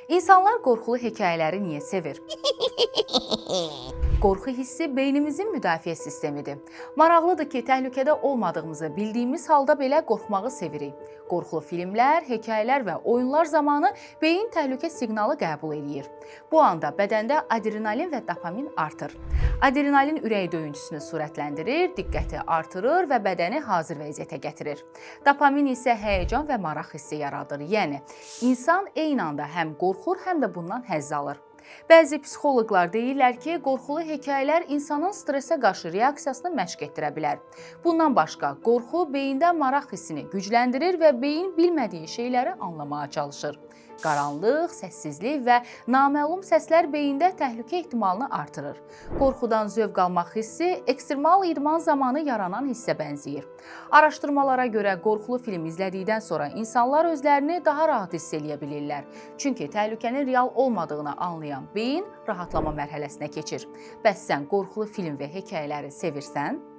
İnsanlar qorxulu hekayələri niyə sevir? Qorxu hissi beynimizin müdafiə sistemidir. Maraqlıdır ki, təhlükədə olmadığımızı bildiyimiz halda belə qorxmağı sevirik. Qorxulu filmlər, hekayələr və oyunlar zamanı beyin təhlükə siqnalı qəbul eləyir. Bu anda bədəndə adrenalin və dopamin artır. Adrenalin ürək döyüntüsünü sürətləndirir, diqqəti artırır və bədəni hazır vəziyyətə gətirir. Dopamin isə həyəcan və maraq hissi yaradır. Yəni, insan eyni anda həm qorxur, həm də bundan həzz alır. Bəzi psixoloqlar deyirlər ki, qorxulu hekayələr insanın stressə qarşı reaksiyasını məşq etdirə bilər. Bundan başqa, qorxu beyində maraq hissini gücləndirir və beyin bilmədiyi şeyləri anlamağa çalışır. Qaranlıq, səssizlik və naməlum səslər beyində təhlükə ehtimalını artırır. Qorxudan zövq almaq hissi ekstremal idman zamanı yaranan hissə bənzəyir. Araşdırmalara görə qorxulu film izlədikdən sonra insanlar özlərini daha rahat hiss eləyə bilirlər. Çünki təhlükənin real olmadığını anlayan beyin rahatlama mərhələsinə keçir. Bəs sən qorxulu film və hekayələri sevirsən?